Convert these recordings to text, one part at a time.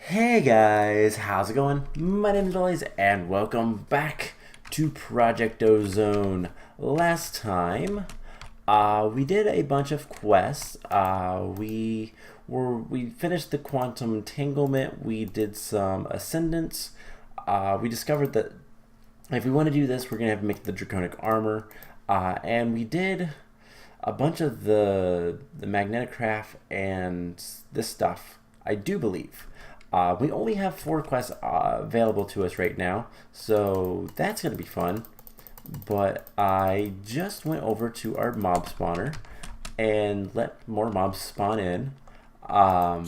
Hey guys, how's it going? My name is Blaze and welcome back to Project Ozone. Last time, we did a bunch of quests. We finished the quantum entanglement. We did some ascendance. We discovered that if we want to do this, we're gonna have to make the draconic armor, and we did a bunch of the magnetic craft and this stuff. I do believe. We only have 4 quests available to us right now, so that's going to be fun. But I just went over to our mob spawner and let more mobs spawn in. The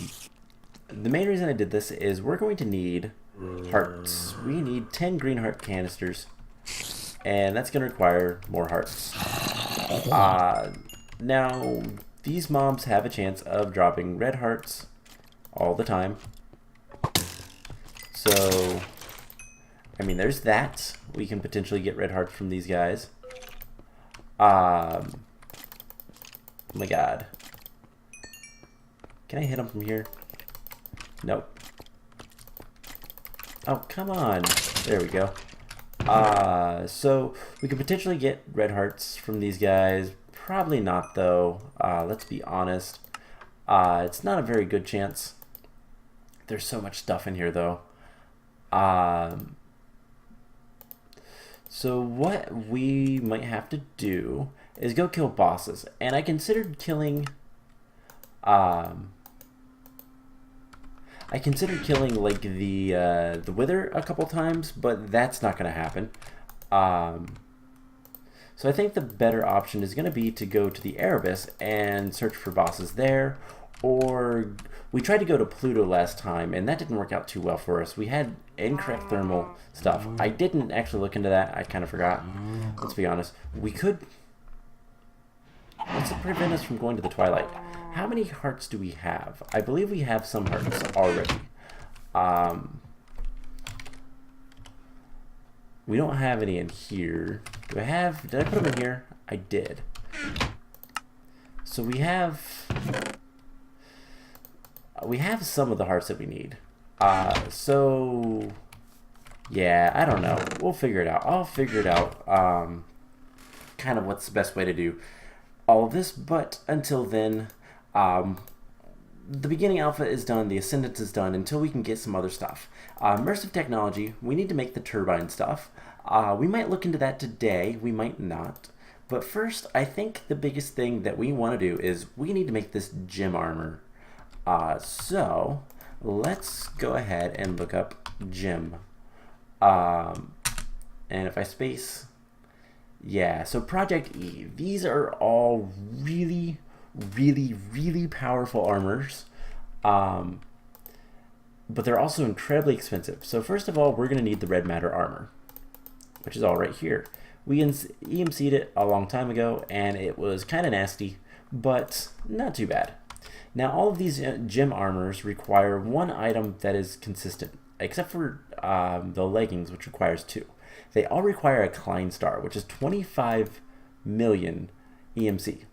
main reason I did this is we're going to need hearts. We need 10 green heart canisters, and that's going to require more hearts. Now, these mobs have a chance of dropping red hearts all the time. So, I mean, there's that. We can potentially get red hearts from these guys. Oh my god. Can I hit them from here? Nope. Oh, come on. There we go. So we could potentially get red hearts from these guys. Probably not, though. Let's be honest. It's not a very good chance. There's so much stuff in here, though. So what we might have to do is go kill bosses, and I considered killing like the Wither a couple times, but that's not going to happen. So I think the better option is going to be to go to the Erebus and search for bosses there, or we tried to go to Pluto last time, and that didn't work out too well for us. We had incorrect thermal stuff. I didn't actually look into that. I kind of forgot. Let's be honest. We could... What's to prevent us from going to the Twilight? How many hearts do we have? I believe we have some hearts already. We don't have any in here. Do I have... Did I put them in here? I did. So we have some of the hearts that we need. So yeah, I don't know. We'll figure it out. I'll figure it out. Kind of what's the best way to do all of this. But until then, the beginning alpha is done. The ascendance is done. Until we can get some other stuff. Immersive technology. We need to make the turbine stuff. We might look into that today. We might not. But first, I think the biggest thing that we want to do is we need to make this gem armor. So let's go ahead and look up gem. And if I space, yeah, so Project E, these are all really, really, really powerful armors. But they're also incredibly expensive. So first of all, we're going to need the red matter armor, which is all right here. We EMC'd it a long time ago, and it was kind of nasty, but not too bad. Now, all of these gem armors require one item that is consistent, except for the leggings, which requires 2. They all require a Klein star, which is 25 million EMC.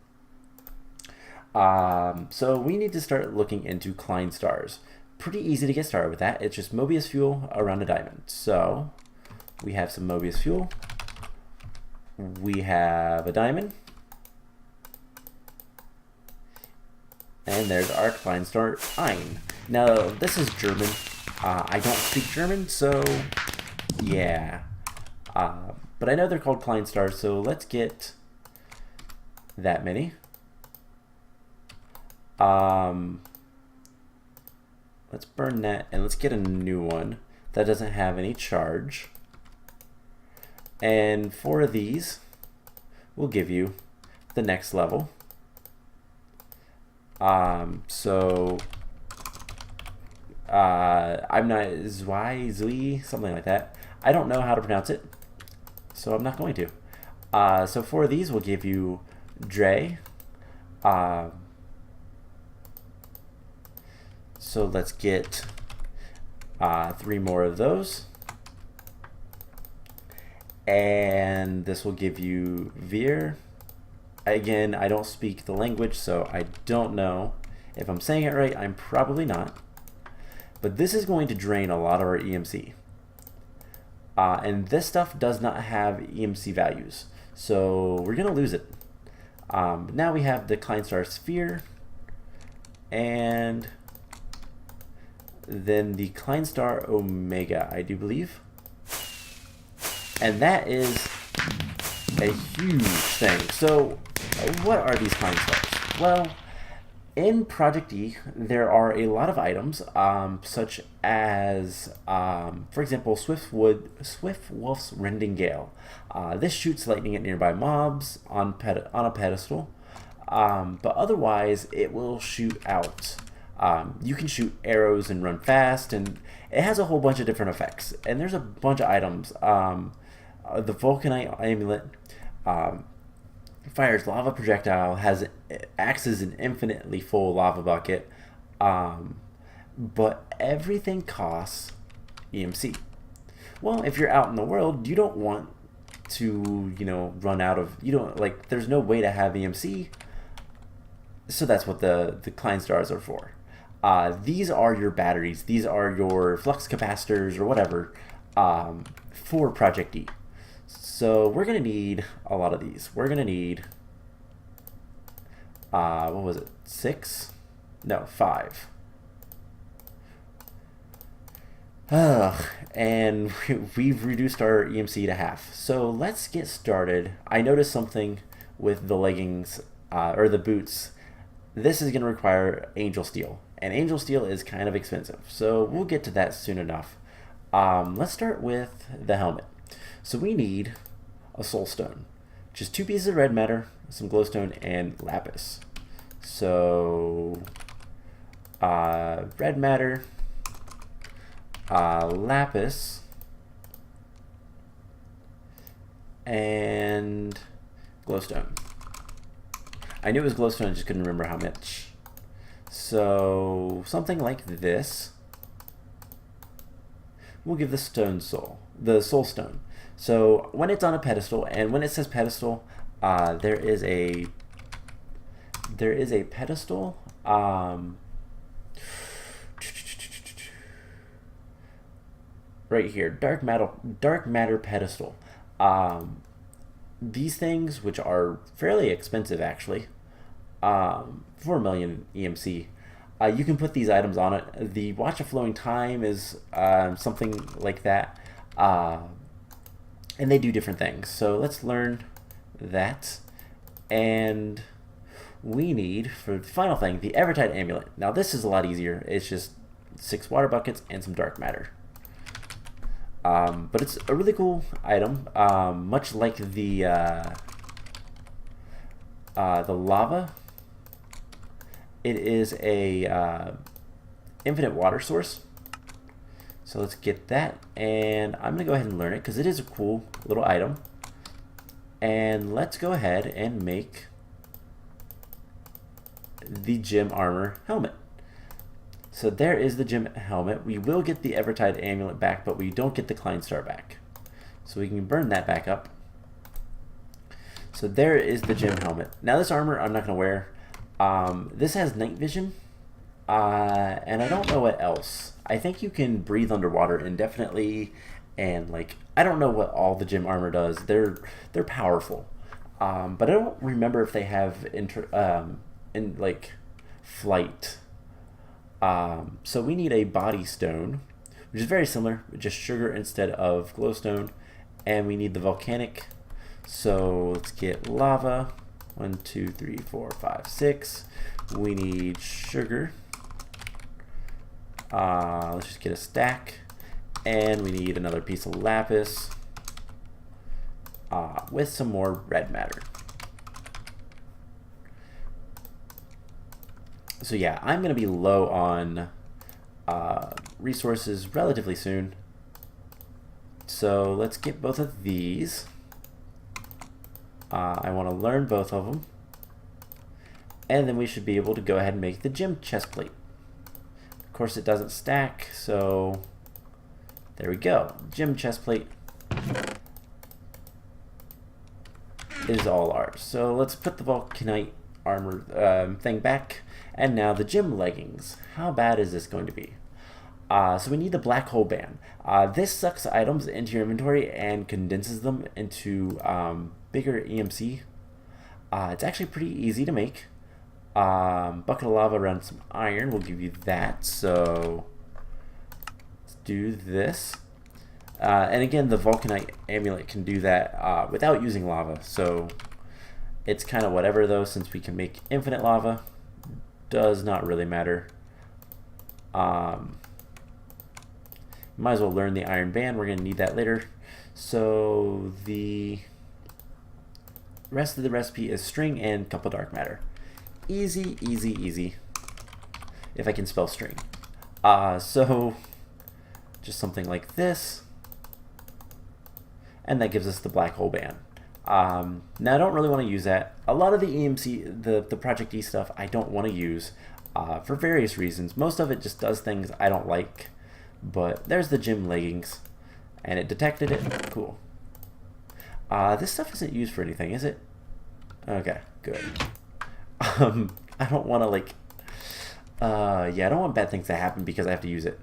So we need to start looking into Klein stars. Pretty easy to get started with that. It's just Mobius fuel around a diamond. So we have some Mobius fuel. We have a diamond. And there's our Klein star ein. Now, this is German. I don't speak German, so yeah. But I know they're called Klein stars, so let's get that many. Let's burn that, and let's get a new one that doesn't have any charge. And 4 of these will give you the next level. I'm not Zui, something like that. I don't know how to pronounce it, so I'm not going to. So 4 of these will give you Dre. So let's get 3 more of those. And this will give you Veer. Again, I don't speak the language, so I don't know if I'm saying it right. I'm probably not. But this is going to drain a lot of our EMC. And this stuff does not have EMC values, so we're going to lose it. Now we have the Klein Star Sphere, and then the Klein Star Omega, I do believe. And that is a huge thing. So what are these Klein Stars? Well, in Project E, there are a lot of items, such as, for example, Swift Wolf's Rending Gale. This shoots lightning at nearby mobs on a pedestal, but otherwise it will shoot out. You can shoot arrows and run fast, and it has a whole bunch of different effects. And there's a bunch of items. The Vulcanite Amulet fires lava projectile, acts as an infinitely full lava bucket, but everything costs EMC. Well, if you're out in the world, you don't want to, run out of, there's no way to have EMC, so that's what the Klein Stars are for. These are your batteries, these are your flux capacitors or whatever, for Project E. So we're going to need a lot of these. We're going to need, what was it, 6? No, 5. And we've reduced our EMC to half. So let's get started. I noticed something with the leggings, or the boots. This is going to require Angel Steel. And Angel Steel is kind of expensive. So we'll get to that soon enough. Let's start with the helmet. So we need a soul stone, just 2 pieces of red matter, some glowstone, and lapis. So red matter, lapis, and glowstone. I knew it was glowstone, I just couldn't remember how much. So something like this. We'll give the soul stone. So when it's on a pedestal, and when it says pedestal, there is a pedestal. Right here, dark matter pedestal. These things, which are fairly expensive actually, 4 million EMC. You can put these items on it. The Watch of Flowing Time is something like that. And they do different things. So let's learn that. And we need, for the final thing, the Evertide Amulet. Now this is a lot easier. It's just 6 water buckets and some dark matter. But it's a really cool item, much like the lava. It is a infinite water source. So let's get that, and I'm going to go ahead and learn it because it is a cool little item. And let's go ahead and make the gem armor helmet. So there is the gem helmet. We will get the Evertide Amulet back, but we don't get the Klein Star back. So we can burn that back up. So there is the gem helmet. Now this armor I'm not going to wear. This has night vision, and I don't know what else. I think you can breathe underwater indefinitely, and I don't know what all the gem armor does. They're powerful, but I don't remember if they have flight. So we need a body stone, which is very similar, just sugar instead of glowstone, and we need the volcanic. So let's get lava. 1, 2, 3, 4, 5, 6. We need sugar. Let's just get a stack. And we need another piece of lapis with some more red matter. So yeah, I'm going to be low on resources relatively soon. So let's get both of these. I want to learn both of them. And then we should be able to go ahead and make the gem chest plate. Of course it doesn't stack, so there we go. Gem chest plate is all ours. So let's put the Vulcanite armor thing back. And now the gem leggings. How bad is this going to be? So we need the black hole ban. This sucks items into your inventory and condenses them into bigger EMC. It's actually pretty easy to make. Bucket of lava around some iron will give you that. So let's do this. And again, the Vulcanite amulet can do that without using lava. So it's kind of whatever though, since we can make infinite lava. Does not really matter. Might as well learn the iron band. We're going to need that later. So the rest of the recipe is string and a couple dark matter. Easy, easy, easy. If I can spell string. So just something like this. And that gives us the black hole band. Now I don't really want to use that. A lot of the EMC, the Project E stuff, I don't want to use for various reasons. Most of it just does things I don't like. But there's the gym leggings, and it detected it. Cool. This stuff isn't used for anything, is it? Okay, good. I don't want to yeah, I don't want bad things to happen because I have to use it.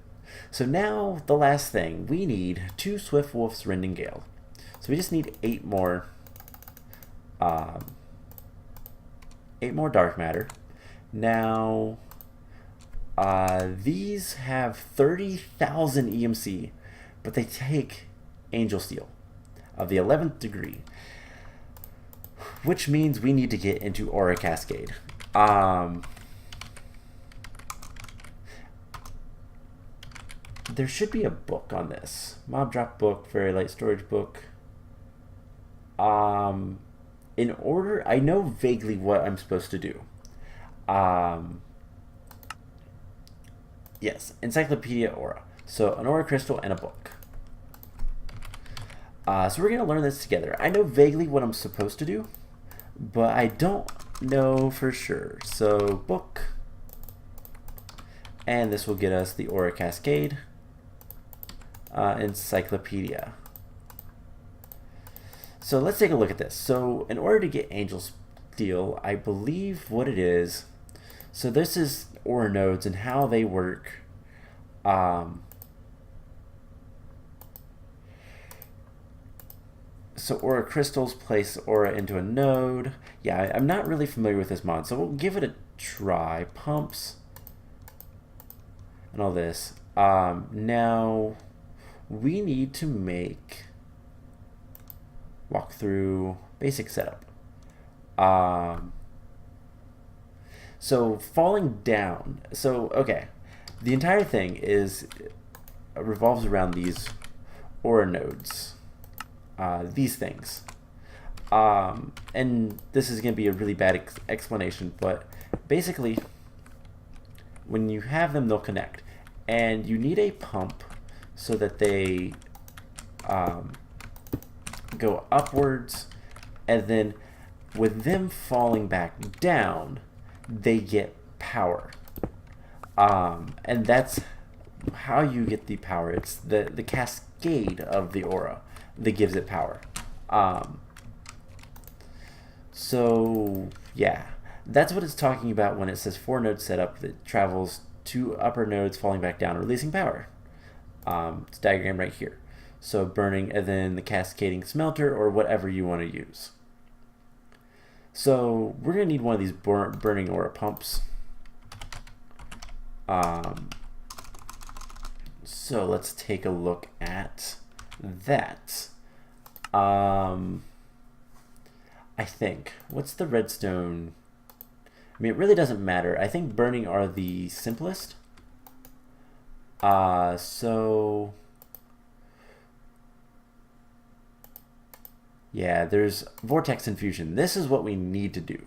So now the last thing we need: 2 Swift Wolf's Rending Gale. So we just need 8 more. 8 more dark matter. Now. These have 30,000 EMC, but they take Angel Steel of the 11th degree, which means we need to get into Aura Cascade. There should be a book on this. Mob drop book, very light storage book. In order, I know vaguely what I'm supposed to do. Yes, Encyclopedia Aura. So an Aura Crystal and a book. So we're going to learn this together. I know vaguely what I'm supposed to do, but I don't know for sure. So book. And this will get us the Aura Cascade. Encyclopedia. So let's take a look at this. So in order to get Angel Steel, I believe what it is. So this is Aura nodes and how they work. So Aura crystals place Aura into a node. Yeah, I'm not really familiar with this mod, so we'll give it a try. Pumps and all this. Now we need to walk through basic setup. So falling down. So okay, the entire thing revolves around these Aura nodes. These things. And this is going to be a really bad explanation, but basically, when you have them, they'll connect. And you need a pump so that they go upwards, and then with them falling back down, they get power. And that's how you get the power. It's the cascade of the aura that gives it power. So yeah, that's what it's talking about when it says 4 node setup that travels 2 upper nodes falling back down, releasing power. It's diagrammed right here. So burning, and then the cascading smelter, or whatever you want to use. So we're going to need one of these burning aura pumps. So let's take a look at that. I think, what's the redstone? I mean, it really doesn't matter. I think burning are the simplest. So yeah, there's vortex infusion. This is what we need to do.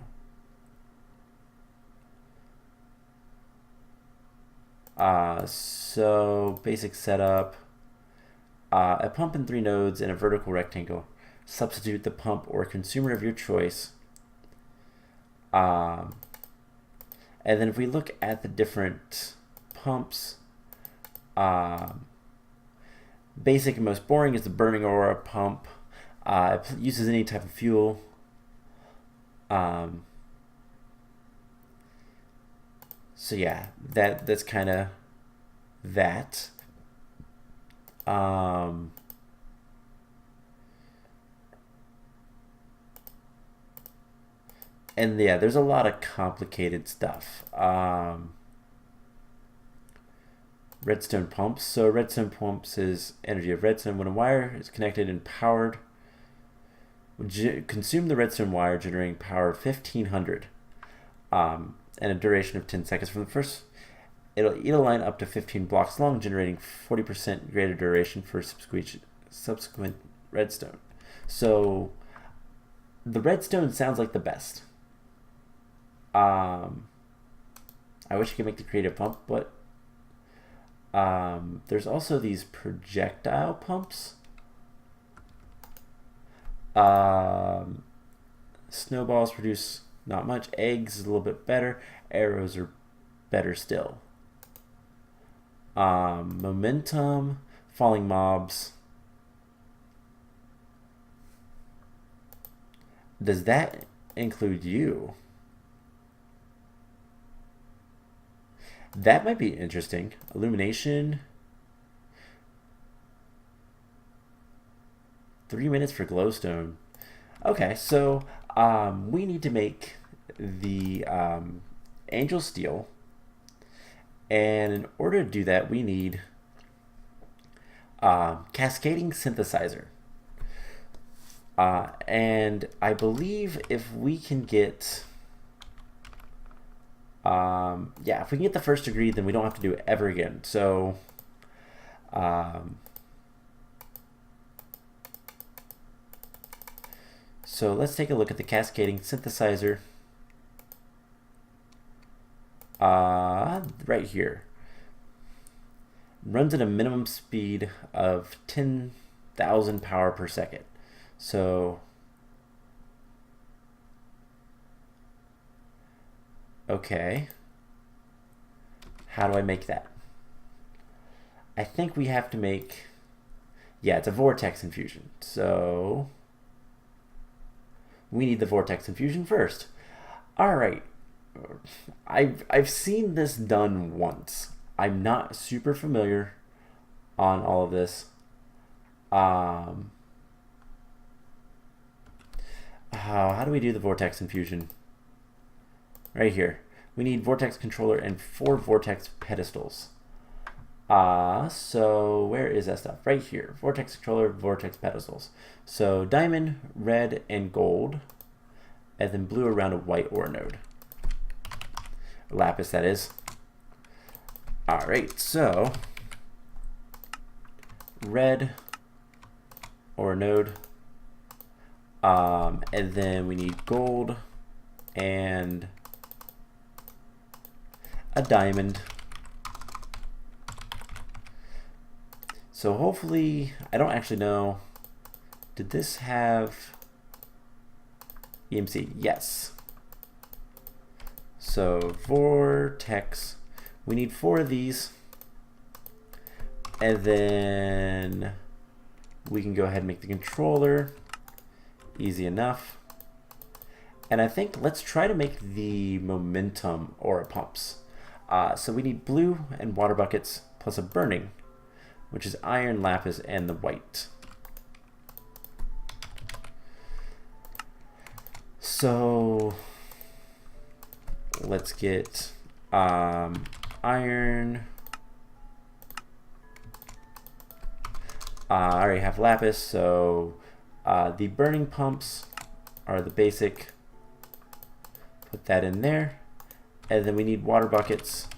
So basic setup, a pump in 3 nodes in a vertical rectangle. Substitute the pump or consumer of your choice. And then if we look at the different pumps, basic and most boring is the burning aura pump. It uses any type of fuel. So yeah, that's kind of that. And yeah, there's a lot of complicated stuff. Redstone pumps. So redstone pumps is energy of redstone. When a wire is connected and powered, consume the redstone wire, generating power of 1500 and a duration of 10 seconds. From the first, it'll eat a line up to 15 blocks long, generating 40% greater duration for subsequent redstone. So the redstone sounds like the best. I wish I could make the creative pump, but there's also these projectile pumps. Snowballs produce not much. Eggs is a little bit better. Arrows are better still. Momentum, falling mobs. Does that include you? That might be interesting. Illumination. 3 minutes for glowstone. Okay, so we need to make the angel steel. And in order to do that, we need cascading synthesizer. And I believe if we can get... yeah, if we can get the first degree, then we don't have to do it ever again. So, so let's take a look at the cascading synthesizer. Right here. Runs at a minimum speed of 10,000 power per second. So, okay. How do I make that? I think we have to make... Yeah, it's a vortex infusion. So we need the vortex infusion first. All right. I've seen this done once. I'm not super familiar on all of this. How do we do the vortex infusion? Right here. We need vortex controller and 4 vortex pedestals. So where is that stuff? Right here. Vortex controller, vortex pedestals. So diamond, red, and gold. And then blue around a white ore node. Lapis, that is. Alright, so red ore node. And then we need gold and a diamond. So hopefully, I don't actually know. Did this have EMC? Yes. So vortex, we need 4 of these. And then we can go ahead and make the controller. Easy enough. And I think let's try to make the momentum aura pumps. So we need blue and water buckets plus a burning, which is iron, lapis, and the white. So let's get iron. I already have lapis, so the burning pumps are the basic. Put that in there. And then we need water buckets.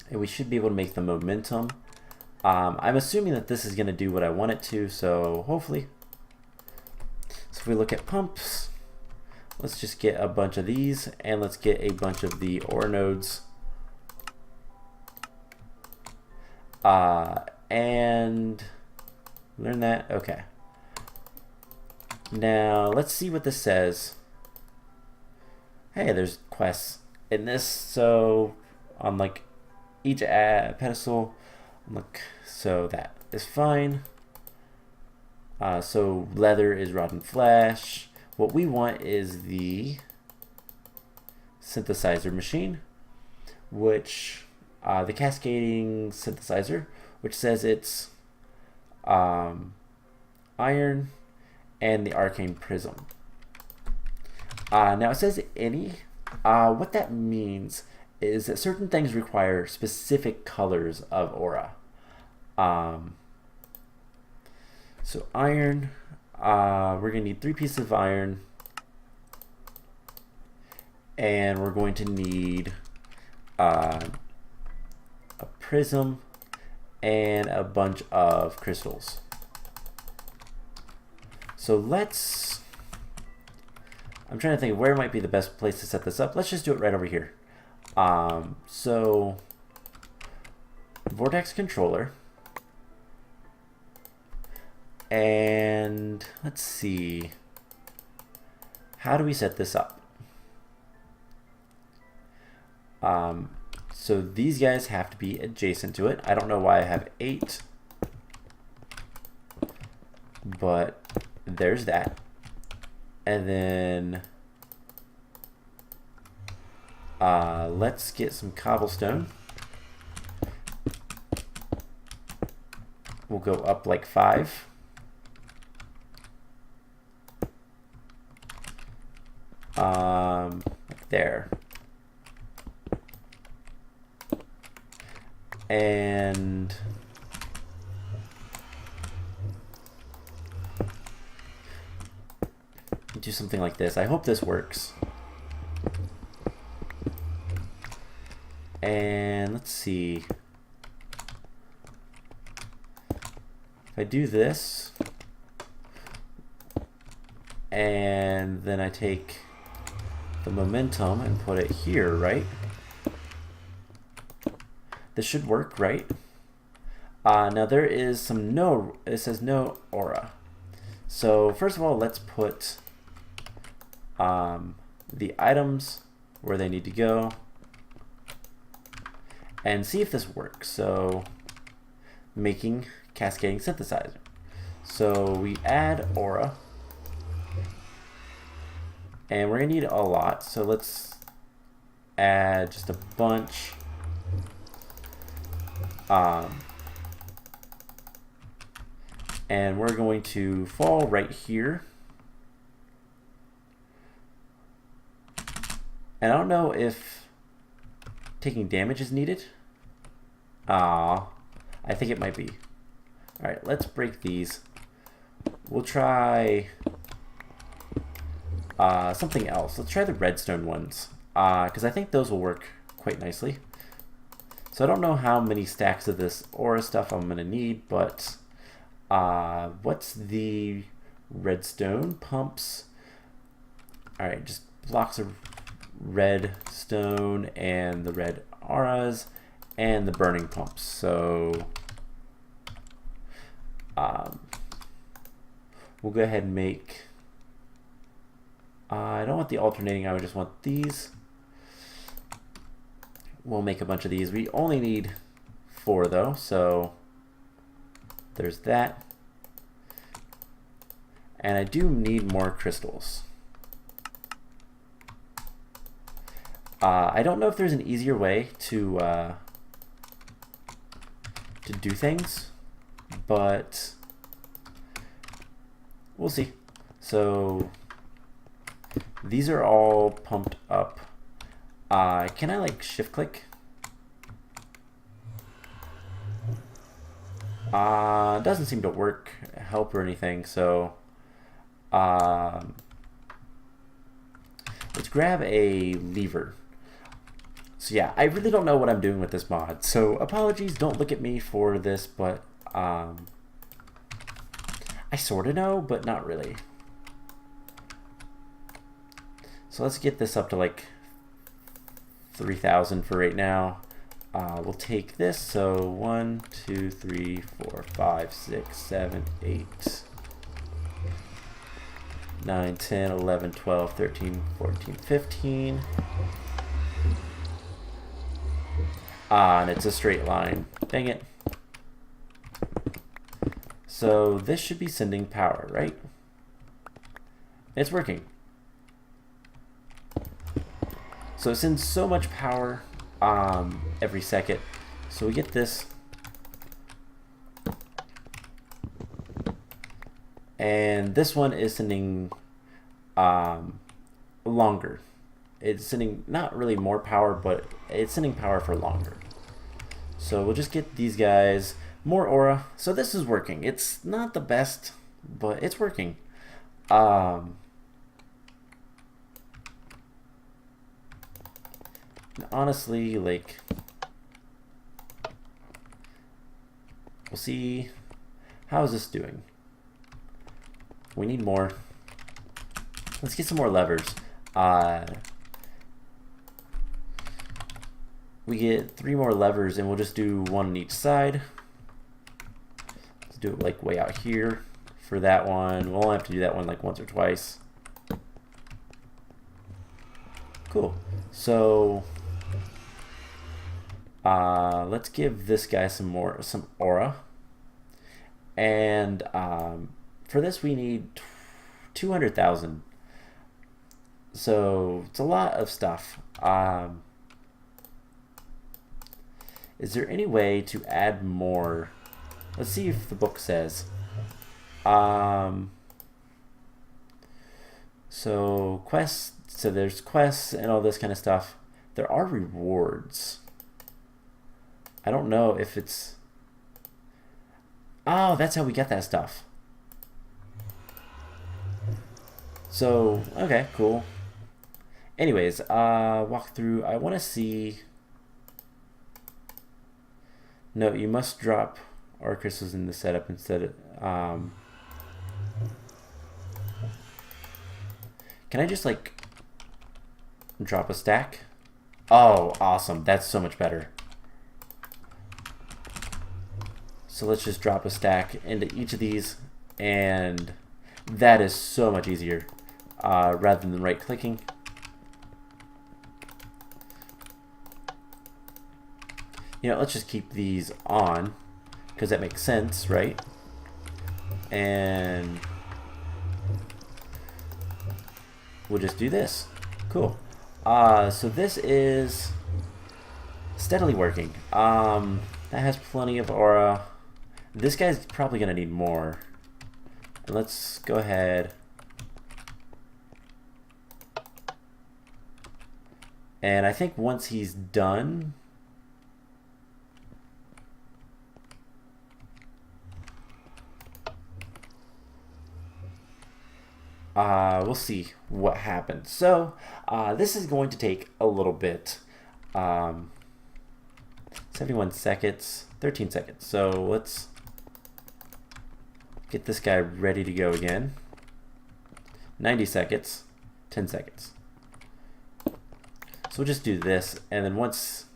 And we should be able to make the momentum. I'm assuming that this is going to do what I want it to, so hopefully. So if we look at pumps, let's just get a bunch of these, and let's get a bunch of the ore nodes. And learn that. Okay. Now let's see what this says. Hey, there's quests in this. So on like each pedestal, look, so that is fine. So leather is rotten flesh. What we want is the synthesizer machine, which the cascading synthesizer, which says it's iron and the arcane prism. Now it says any. What that means is that certain things require specific colors of aura. So iron, we're going to need 3 pieces of iron, and we're going to need a prism and a bunch of crystals. So let's, I'm trying to think of where might be the best place to set this up. Let's just do it right over here. So vortex controller, and let's see, how do we set this up? So these guys have to be adjacent to it. I don't know why I have 8, but there's that. And then let's get some cobblestone. We'll go up like 5. Like there. And do something like this. I hope this works. And let's see. If I do this, and then I take the momentum and put it here, right? This should work, right? Now there is some it says no aura. So first of all, let's put the items where they need to go and see if this works. So making cascading synthesizer. So we add aura, and we're gonna need a lot. So let's add just a bunch. And we're going to fall right here. And I don't know if taking damage is needed. I think it might be. All right, let's break these. We'll try something else. Let's try the redstone ones, because I think those will work quite nicely. So I don't know how many stacks of this aura stuff I'm going to need, but what's the redstone pumps? All right, just blocks of redstone and the red auras and the burning pumps. So we'll go ahead and make, I don't want the alternating, I would just want these. We'll make a bunch of these. We only need 4 though, so there's that. And I do need more crystals. I don't know if there's an easier way to do things, but we'll see. So these are all pumped up. Can I like shift click? Doesn't seem to work, help or anything, so let's grab a lever. So yeah, I really don't know what I'm doing with this mod, so apologies, don't look at me for this, but I sort of know, but not really. So let's get this up to like 3,000 for right now. We'll take this, so 1, 2, 3, 4, 5, 6, 7, 8, 9, 10, 11, 12, 13, 14, 15. And it's a straight line. Dang it. So this should be sending power, right? It's working. So it sends so much power every second. So we get this. And this one is sending longer. It's sending not really more power, but it's sending power for longer. So we'll just get these guys more aura. So this is working. It's not the best, but it's working. Honestly, like, we'll see. How is this doing? We need more. Let's get some more levers. We get 3 more levers, and we'll just do 1 on each side. Let's do it like way out here for that one. We'll only have to do that one like once or twice. Cool. So let's give this guy some aura. And for this we need 200,000. So it's a lot of stuff. Is there any way to add more? Let's see if the book says. So quests. So there's quests and all this kind of stuff. There are rewards. I don't know if it's. Oh, that's how we get that stuff. So okay, cool. Anyways, walk through. I want to see. No, you must drop our crystals in the setup instead of. Can I just like drop a stack? Oh, awesome. That's so much better. So let's just drop a stack into each of these, and that is so much easier rather than right clicking. You know, let's just keep these on because that makes sense, right? And we'll just do this. Cool. So this is steadily working. That has plenty of aura. This guy's probably gonna need more. Let's go ahead and I think once he's done, we'll see what happens. So this is going to take a little bit. 71 seconds, 13 seconds. So let's get this guy ready to go again. 90 seconds, 10 seconds. So we'll just do this, and then once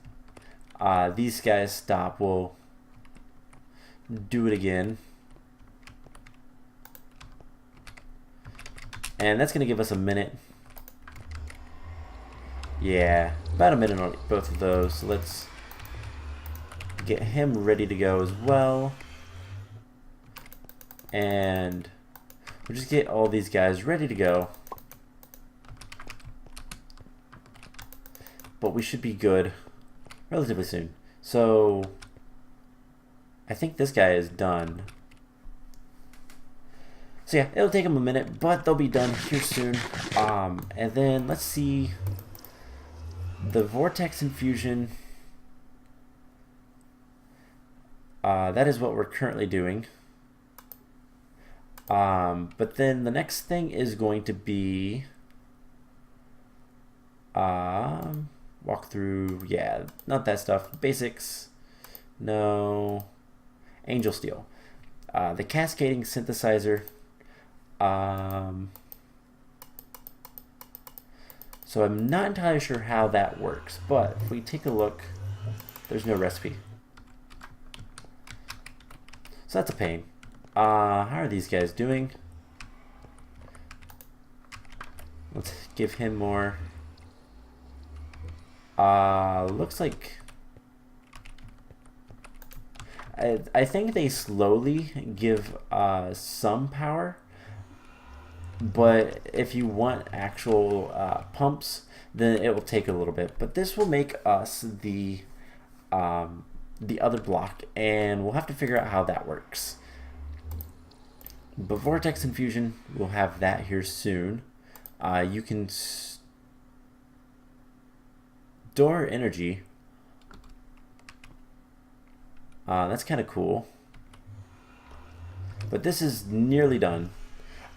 these guys stop, we'll do it again. And that's going to give us a minute. Yeah, about a minute on both of those. So let's get him ready to go as well. And we'll just get all these guys ready to go. But we should be good relatively soon. So I think this guy is done. So yeah, it'll take them a minute, but they'll be done here soon. And then let's see the vortex infusion. That is what we're currently doing. But then the next thing is going to be walk through. Yeah, not that stuff. Basics. No. Angel Steel. The cascading synthesizer. So I'm not entirely sure how that works, but if we take a look, there's no recipe. So that's a pain. How are these guys doing? Let's give him more. Looks like I think they slowly give some power, but if you want actual pumps, then it will take a little bit. But this will make us the the other block, and we'll have to figure out how that works. But vortex infusion, we'll have that here soon. You can store energy. That's kind of cool. But this is nearly done.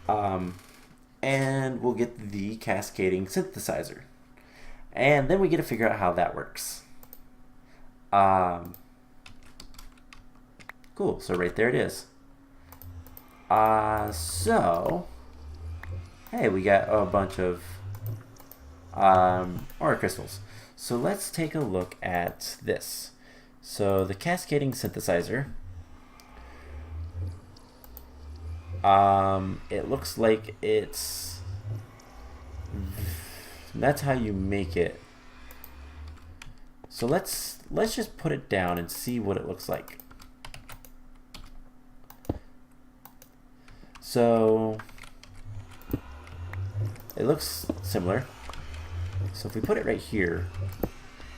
And we'll get the cascading synthesizer. And then we get to figure out how that works. Cool, so right there it is. So, hey, we got a bunch of aura crystals. So let's take a look at this. So the cascading synthesizer, it looks like that's how you make it. So let's just put it down and see what it looks like. So it looks similar. So if we put it right here,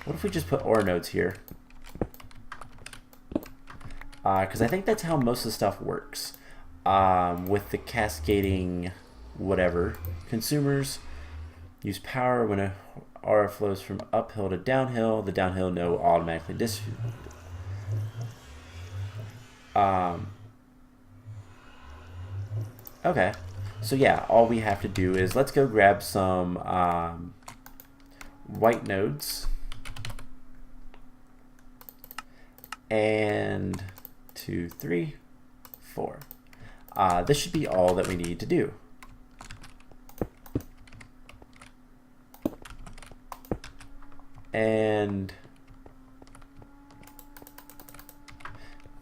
what if we just put ore nodes here? Because I think that's how most of the stuff works. With the cascading whatever. Consumers use power when a aura flows from uphill to downhill. The downhill node automatically okay. So yeah, all we have to do is let's go grab some white nodes. And 2, 3, 4. This should be all that we need to do. And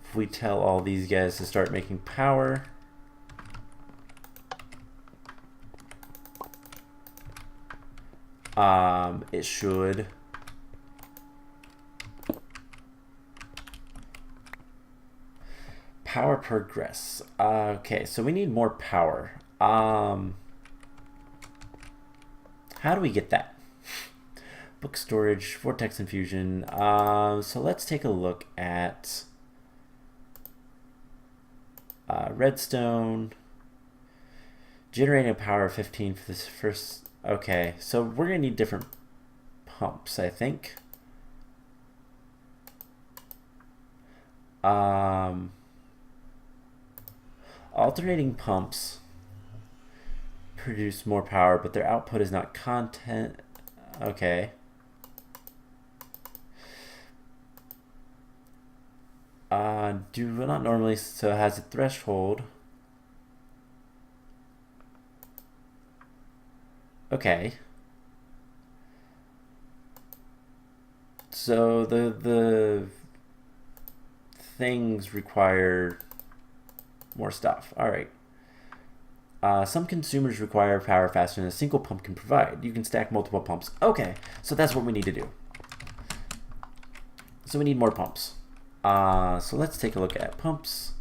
if we tell all these guys to start making power, it should power progress. Okay, so we need more power. How do we get that? Book storage, vortex infusion. So let's take a look at redstone. Generating a power of 15 for this first. Okay, so we're gonna need different pumps, I think. Alternating pumps produce more power, but their output is not content. Okay. Do not normally, so it has a threshold. Okay. So the things require more stuff. All right. Some consumers require power faster than a single pump can provide. You can stack multiple pumps. Okay, so that's what we need to do. So we need more pumps. So let's take a look at pumps.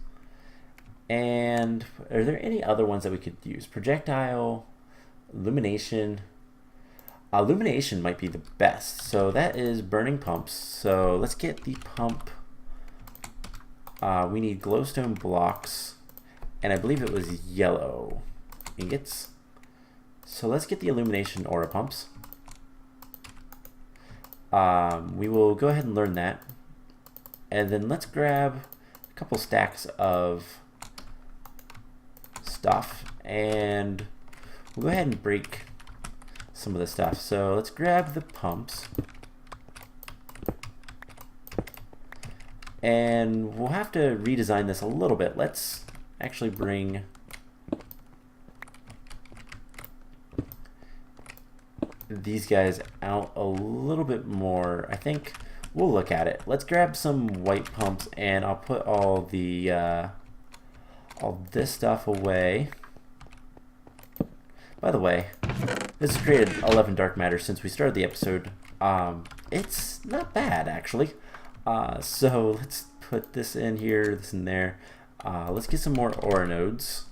And are there any other ones that we could use? Projectile, illumination. Illumination might be the best. So that is burning pumps. So let's get the pump. We need glowstone blocks. And I believe it was yellow ingots. So let's get the illumination aura pumps. We will go ahead and learn that. And then let's grab a couple stacks of stuff. And we'll go ahead and break some of the stuff. So let's grab the pumps. And we'll have to redesign this a little bit. Let's actually bring these guys out a little bit more. I think we'll look at it. Let's grab some white pumps, and I'll put all the all this stuff away. By the way, this has created 11 dark matter since we started the episode. It's not bad, actually. So let's put this in here, this in there. Let's get some more aura nodes.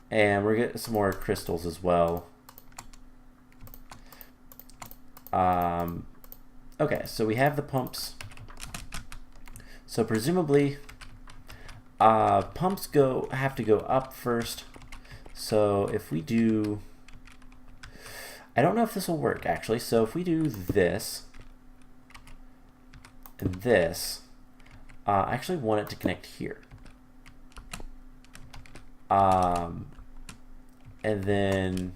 And we're getting some more crystals as well. Okay, so we have the pumps. So presumably, pumps have to go up first. So if we do, I don't know if this will work actually. So if we do this and this, I actually want it to connect here. And then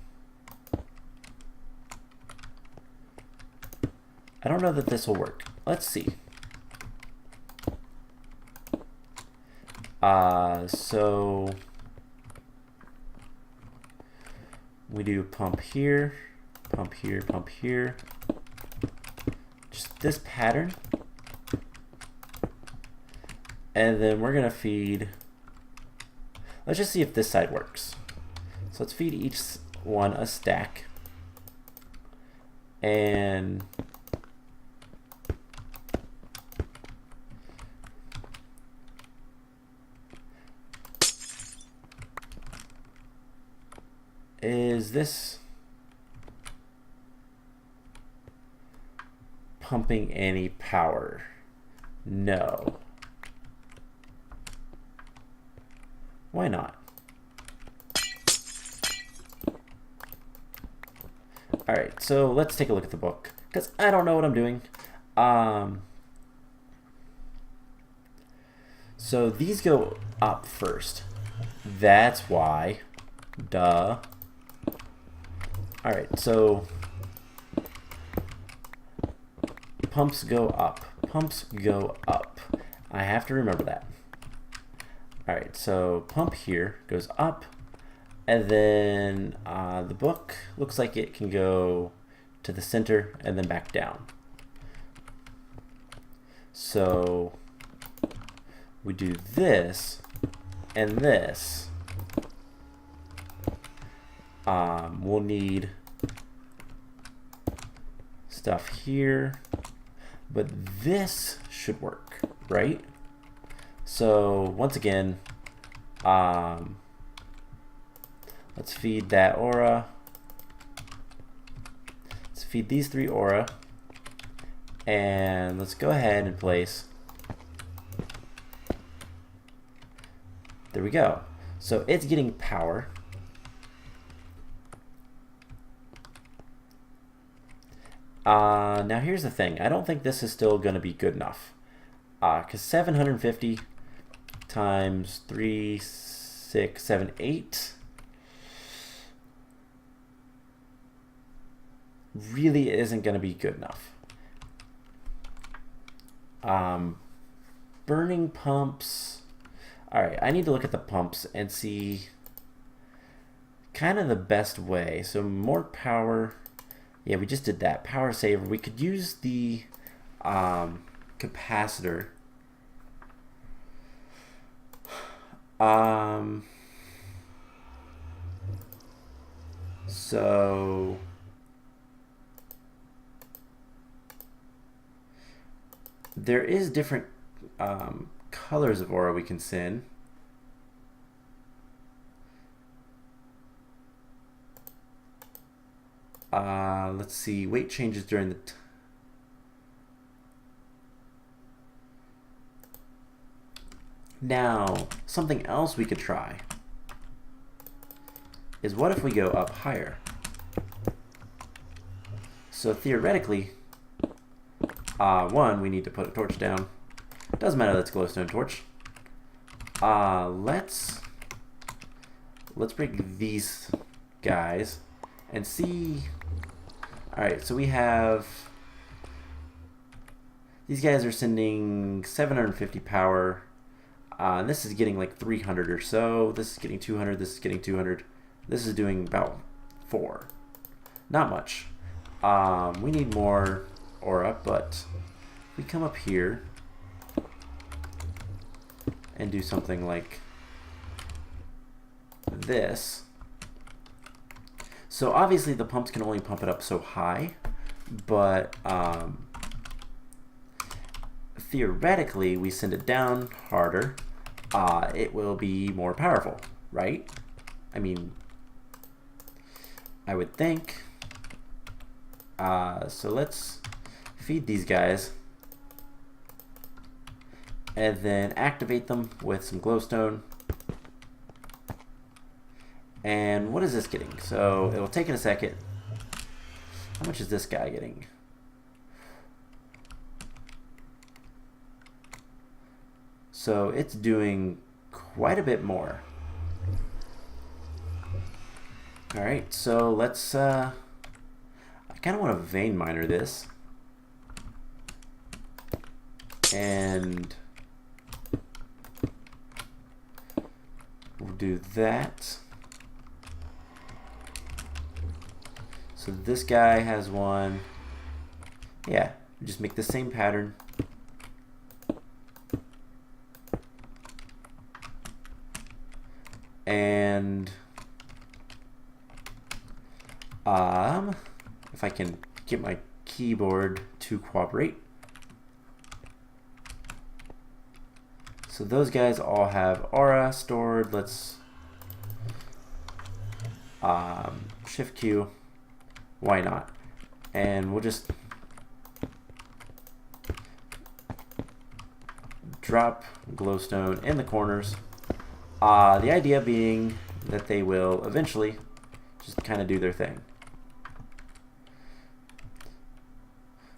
I don't know that this will work. Let's see. So we do pump here, pump here, pump here. Just this pattern. And then we're gonna feed, let's just see if this side works. So let's feed each one a stack. And is this pumping any power? No. Why not? Alright, so let's take a look at the book, because I don't know what I'm doing. So these go up first. That's why. Duh. Alright, so pumps go up. Pumps go up. I have to remember that. Alright, so pump here goes up, and then the book looks like it can go to the center and then back down. So we do this and this. We'll need stuff here, but this should work, right? So once again, let's feed that aura. Let's feed these 3 aura, and let's go ahead and place. There we go. So it's getting power. Now here's the thing. I don't think this is still going to be good enough. Because 750 times 3, 6, 7, 8 really isn't going to be good enough. Burning pumps. Alright, I need to look at the pumps and see kind of the best way. So more power. Yeah, we just did that. Power saver. We could use the capacitor. So there is different colors of aura we can send. Let's see, weight changes during the now, something else we could try is what if we go up higher? So theoretically, one, we need to put a torch down. Doesn't matter, that's glowstone torch. Let's break these guys and see. Alright, so we have, these guys are sending 750 power. This is getting like 300 or so. This is getting 200. This is getting 200. This is doing about 4. Not much. We need more aura, but we come up here and do something like this. So obviously the pumps can only pump it up so high, but theoretically we send it down harder, it will be more powerful, right? I mean, I would think. So let's feed these guys and then activate them with some glowstone. And what is this getting? So it'll take it a second. How much is this guy getting? So it's doing quite a bit more. Alright, so let's, I kind of want to vein miner this. And we'll do that. So this guy has one. Yeah, just make the same pattern. And if I can get my keyboard to cooperate. So those guys all have aura stored. Let's shift Q. Why not? And we'll just drop glowstone in the corners. The idea being that they will eventually just kind of do their thing.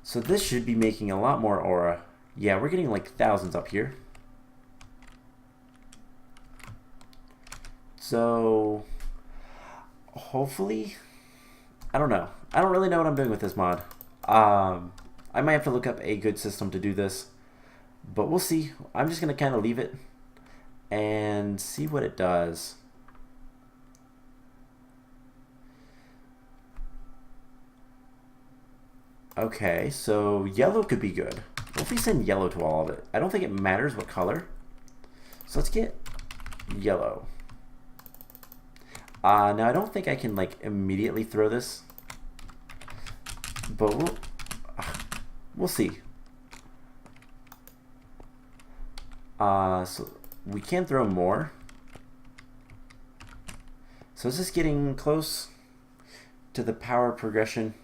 So this should be making a lot more aura. Yeah, we're getting like thousands up here. So hopefully, I don't know. I don't really know what I'm doing with this mod. I might have to look up a good system to do this, but we'll see. I'm just going to kind of leave it and see what it does. Okay, so yellow could be good. What if we send yellow to all of it? I don't think it matters what color. So let's get yellow. Now I don't think I can like immediately throw this, but we'll see. So we can throw more. So is this getting close to the power progression?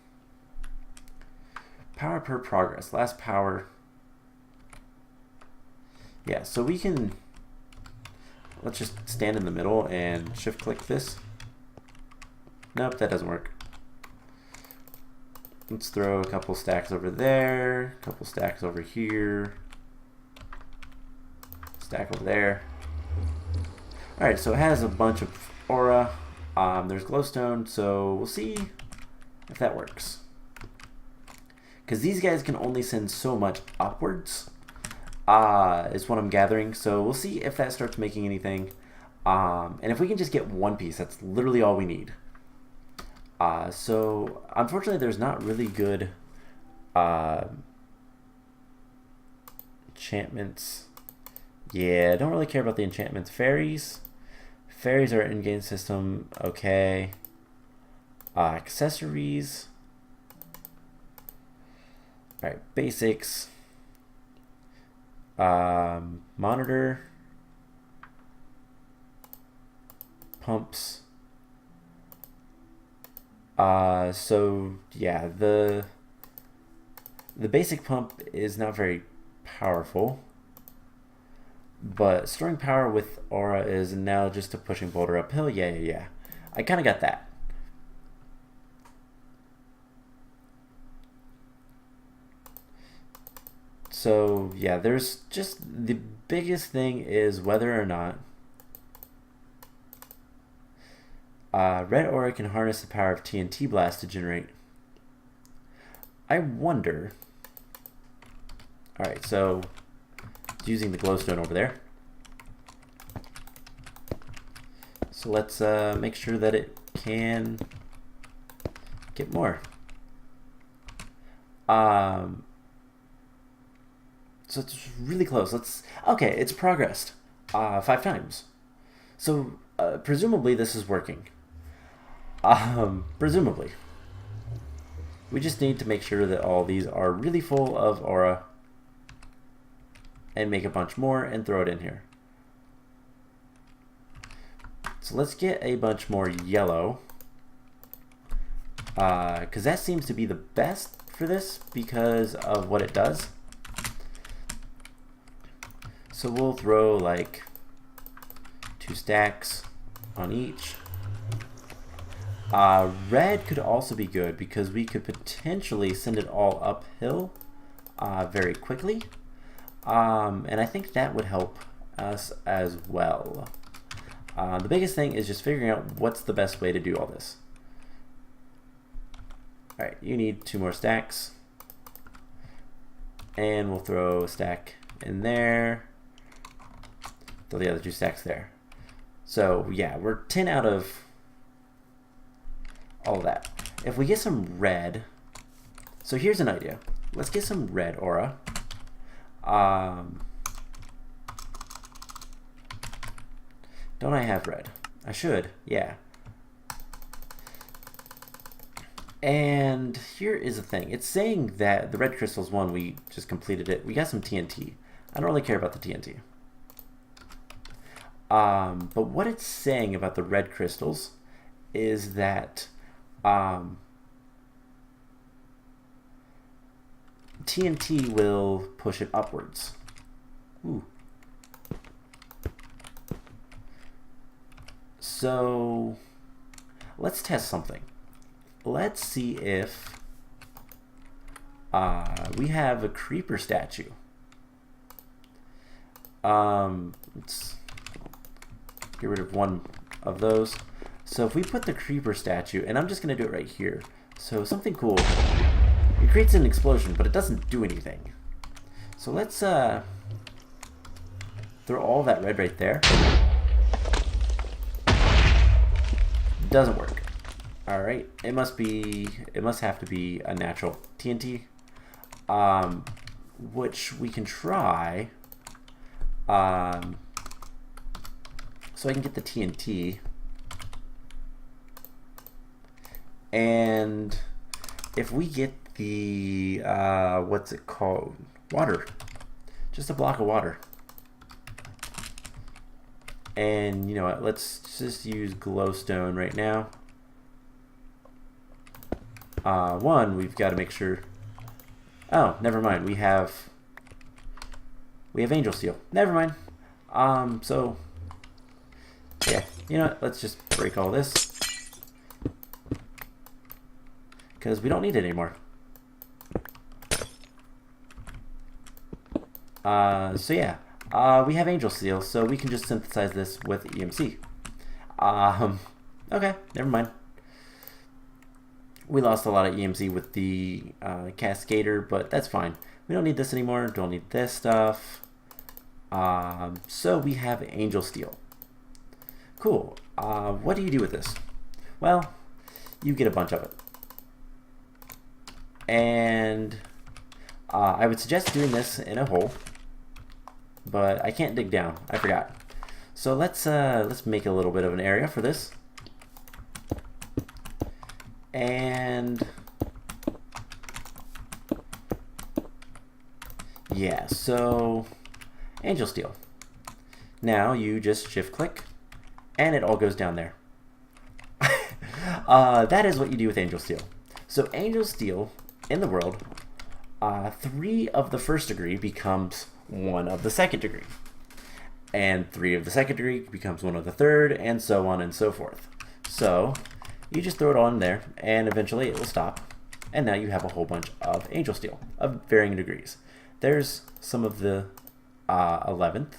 Power per progress, last power. Yeah, so we can, let's just stand in the middle and shift click this. Nope, that doesn't work. Let's throw a couple stacks over there, a couple stacks over here, stack over there. Alright, so it has a bunch of aura. There's glowstone, so we'll see if that works. Because these guys can only send so much upwards, is what I'm gathering. So we'll see if that starts making anything. And if we can just get one piece, that's literally all we need. So unfortunately, there's not really good enchantments. Yeah, I don't really care about the enchantments. Fairies. Fairies are in-game system. Okay. Accessories. Alright, basics. Monitor. Pumps. So yeah, the basic pump is not very powerful, but storing power with aura is now just a pushing boulder uphill. Yeah. I kind of got that. So yeah, there's just the biggest thing is whether or not red aura can harness the power of TNT blast to generate. I wonder. Alright, so it's using the glowstone over there. So let's make sure that it can get more. So it's really close. Okay, it's progressed 5 times. So presumably this is working. Presumably. We just need to make sure that all these are really full of aura and make a bunch more and throw it in here. So let's get a bunch more yellow, because that seems to be the best for this because of what it does. So we'll throw like 2 stacks on each. Red could also be good because we could potentially send it all uphill very quickly. And I think that would help us as well. The biggest thing is just figuring out what's the best way to do all this. Alright, you need 2 more stacks. And we'll throw a stack in there. Throw the other 2 stacks there. So yeah, we're 10 out of all of that. If we get some red, so here's an idea. Let's get some red aura. Don't I have red? I should, yeah. And here is the thing. It's saying that the red crystal's one, we just completed it. We got some TNT. I don't really care about the TNT. But what it's saying about the red crystals is that TNT will push it upwards. Ooh. So let's test something. Let's see if we have a creeper statue. Let's get rid of one of those. So if we put the creeper statue, and I'm just going to do it right here. So something cool. It creates an explosion, but it doesn't do anything. So let's throw all that red right there. Doesn't work. Alright, it must have to be a natural TNT. Which we can try. So I can get the TNT. And if we get the, what's it called? Water. Just a block of water. And you know what, let's just use glowstone right now. One, we've got to make sure. Oh, never mind. We have angel steel. Never mind. So yeah, you know what? Let's just break all this because we don't need it anymore. So yeah, we have angel steel, so we can just synthesize this with EMC. Okay, never mind. We lost a lot of EMC with the Cascader, but that's fine. We don't need this anymore. Don't need this stuff. So we have angel steel. Cool. What do you do with this? Well, you get a bunch of it. And I would suggest doing this in a hole, but I can't dig down. I forgot. So let's make a little bit of an area for this. And yeah, so angel steel. Now you just shift click and it all goes down there. That is what you do with angel steel. So angel steel in the world, 3 of the first degree becomes 1 of the second degree. And 3 of the second degree becomes 1 of the third, and so on and so forth. So you just throw it all in there, and eventually it will stop. And now you have a whole bunch of angel steel of varying degrees. There's some of the 11th.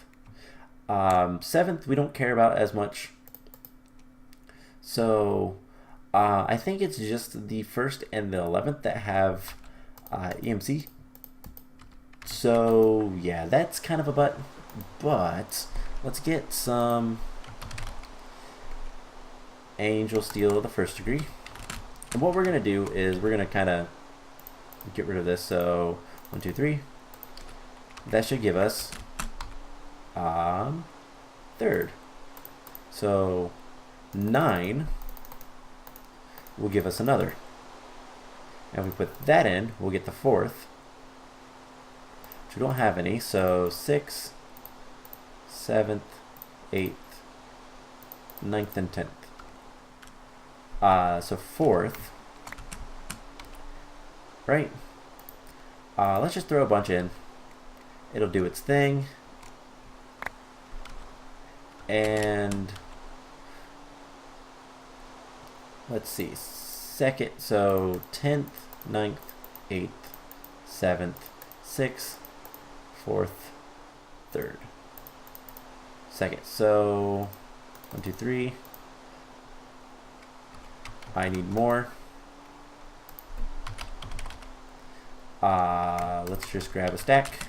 7th we don't care about as much. So I think it's just the 1st and the 11th that have EMC. So yeah, that's kind of a butt. But let's get some angel steel of the first degree. And what we're going to do is we're going to kind of get rid of this. So 1, 2, 3. That should give us third. So 9 will give us another. And if we put that in, we'll get the 4th. Which we don't have any. So 6, 7th, 8th, 9th, and 10th. So 4th, right? Let's just throw a bunch in. It'll do its thing. And let's see, second, so 10th, 9th, 8th, 7th, 6th, 4th, 3rd, 2nd. So 1, 2, 3. I need more. Let's just grab a stack.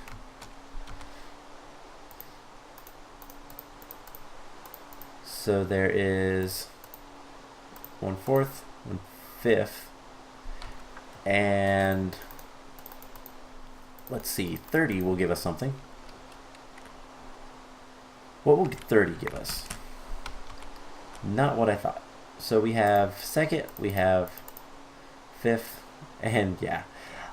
So there is 1/4, 1/5, and let's see, 30 will give us something. What will 30 give us? Not what I thought. So we have 2nd, we have 5th, and yeah.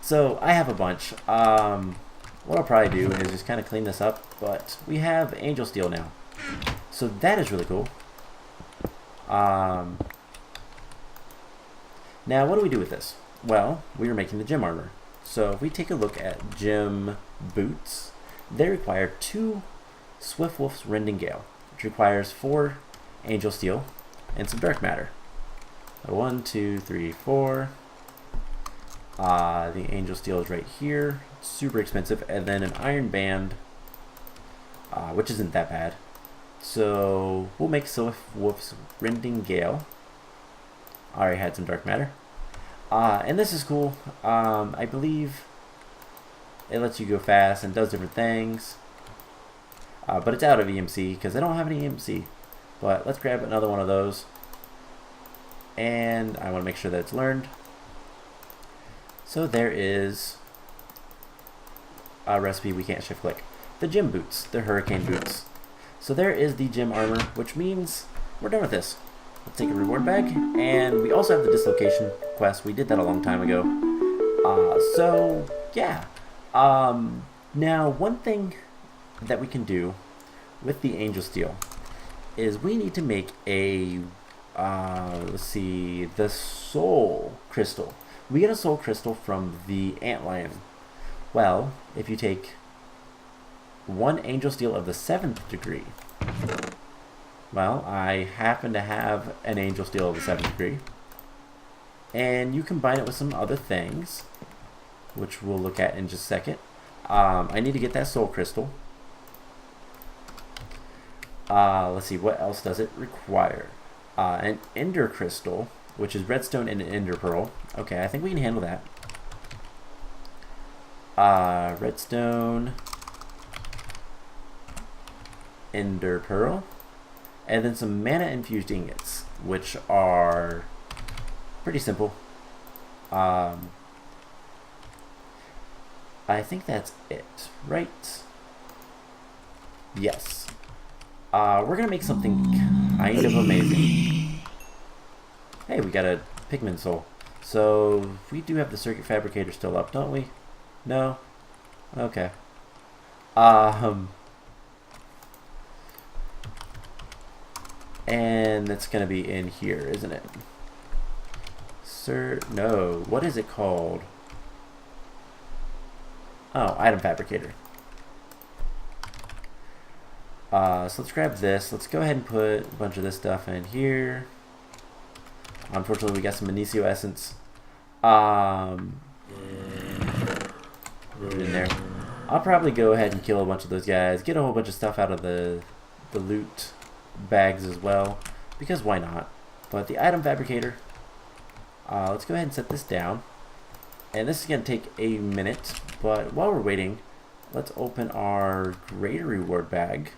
So I have a bunch. What I'll probably do is just kind of clean this up, but we have Angel Steel now. So that is really cool. Now what do we do with this? Well, we are making the gym armor. So if we take a look at gym boots, they require 2 Swift Wolf's Rending Gale, which requires 4 Angel Steel and some dark matter. 1, 2, 3, 4. The Angel Steel is right here. Super expensive. And then an Iron Band, which isn't that bad. So we'll make Swift Wolf's Rending Gale. I already had some dark matter. And this is cool. I believe it lets you go fast and does different things. But it's out of EMC because I don't have any EMC. But let's grab another one of those. And I want to make sure that it's learned. So there is a recipe we can't shift click. The gym boots, the hurricane boots. So there is the gym armor, which means we're done with this. Let's take a reward bag, and we also have the dislocation quest. We did that a long time ago. So yeah. Now one thing that we can do with the Angel Steel is we need to make a let's see, the soul crystal. We get a soul crystal from the antlion. Well, if you take 1 Angel Steel of the 7th degree, well, I happen to have an Angel Steel of the 7th degree, and you combine it with some other things, which we'll look at in just a second. I need to get that soul crystal. Let's see, what else does it require? An ender crystal, which is redstone and an ender pearl. Okay, I think we can handle that. Redstone, ender pearl, and then some mana infused ingots, which are pretty simple. I think that's it, right? Yes. We're gonna make something kind of amazing. Hey, we got a pigment soul. So we do have the circuit fabricator still up, don't we? No? Okay. And that's gonna be in here, isn't it? Sir, no. What is it called? Oh, item fabricator. So let's grab this. Let's go ahead and put a bunch of this stuff in here. Unfortunately, we got some Anicio essence. Put it in there. I'll probably go ahead and kill a bunch of those guys. Get a whole bunch of stuff out of the loot bags as well, because why not? But the item fabricator. Let's go ahead and set this down. And this is going to take a minute, but while we're waiting, let's open our greater reward bag.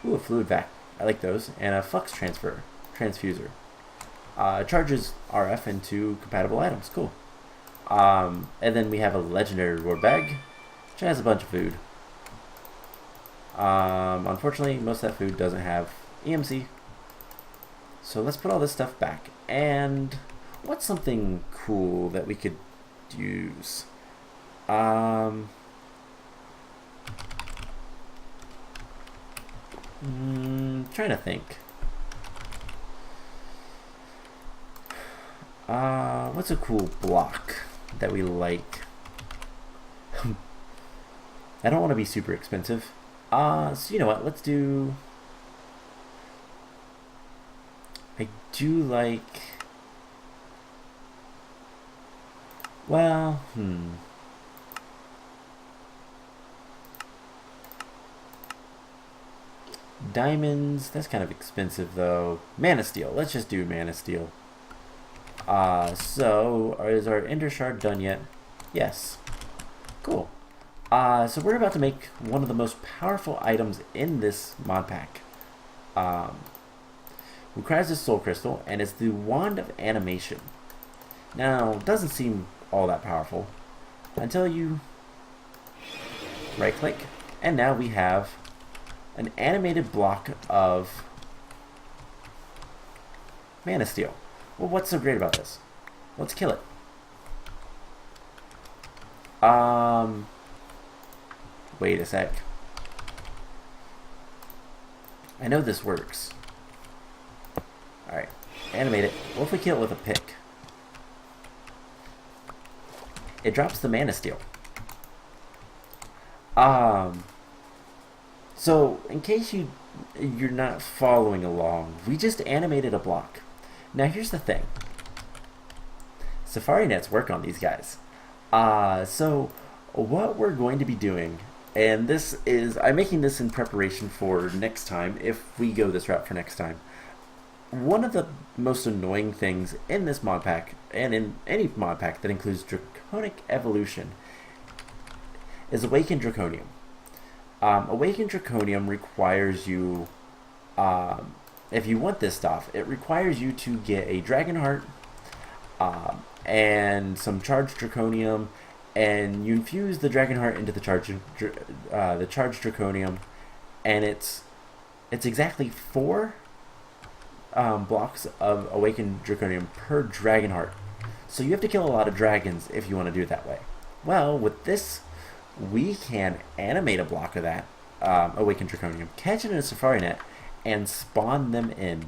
Ooh, a fluid vac. I like those. And a flux transfuser. Charges RF into compatible items. Cool. And then we have a legendary reward bag, which has a bunch of food. Unfortunately, most of that food doesn't have EMC. So let's put all this stuff back. And what's something cool that we could use? Trying to think. What's a cool block that we like? I don't want to be super expensive. So you know what? Let's do. I do like. Well, Diamonds, that's kind of expensive though. Man of Steel, let's just do Man of Steel. So, is our Ender Shard done yet? Yes. Cool. So we're about to make one of the most powerful items in this mod pack. Requires a Soul Crystal, and it's the Wand of Animation. Now, it doesn't seem all that powerful until you right-click, and now we have an animated block of Man of Steel. Well, what's so great about this? Let's kill it. Wait a sec. I know this works. Alright, animate it. What if we kill it with a pick? It drops the Mana Steel. So, in case you're not following along, we just animated a block. Now here's the thing. Safari nets work on these guys. So what we're going to be doing, and this is, I'm making this in preparation for next time, if we go this route for next time. One of the most annoying things in this mod pack, and in any mod pack that includes Draconic Evolution, is Awakened Draconium. Awakened Draconium requires you, if you want this stuff, it requires you to get a Dragon Heart, and some charged Draconium, and you infuse the Dragon Heart into the charged Draconium, and it's exactly 4 blocks of Awakened Draconium per Dragon Heart. So you have to kill a lot of dragons if you want to do it that way. Well, with this, we can animate a block of that Awakened Draconium, catch it in a Safari net, and spawn them in.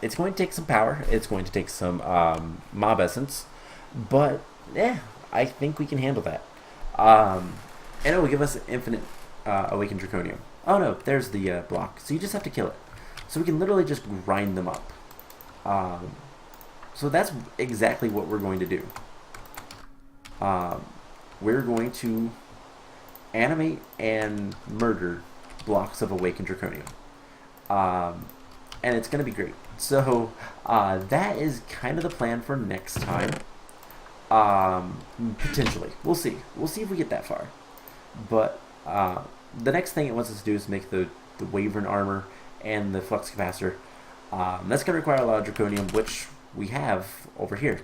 It's going to take some power. It's going to take some mob essence, but I think we can handle that. And it will give us infinite Awakened Draconium. Oh no, there's the block. So you just have to kill it. So we can literally just grind them up. So that's exactly what we're going to do. We're going to animate and murder blocks of Awakened Draconium. And it's going to be great. So that is kind of the plan for next time. Potentially. We'll see. We'll see if we get that far. But the next thing it wants us to do is make the Wyvern armor and the flux capacitor. That's going to require a lot of Draconium, which we have over here.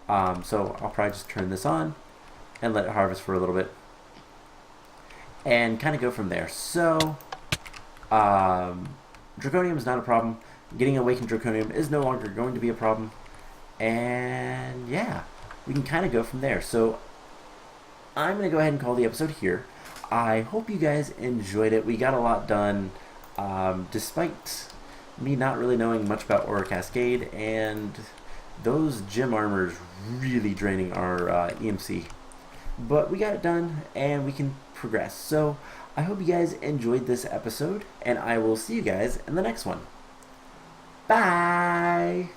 So I'll probably just turn this on and let it harvest for a little bit. And kind of go from there. So, Draconium is not a problem. Getting Awakened Draconium is no longer going to be a problem. And yeah, we can kind of go from there. So, I'm going to go ahead and call the episode here. I hope you guys enjoyed it. We got a lot done, despite me not really knowing much about Aura Cascade, and those gem armors really draining our EMC. But we got it done, and we can progress. So I hope you guys enjoyed this episode, and I will see you guys in the next one. Bye!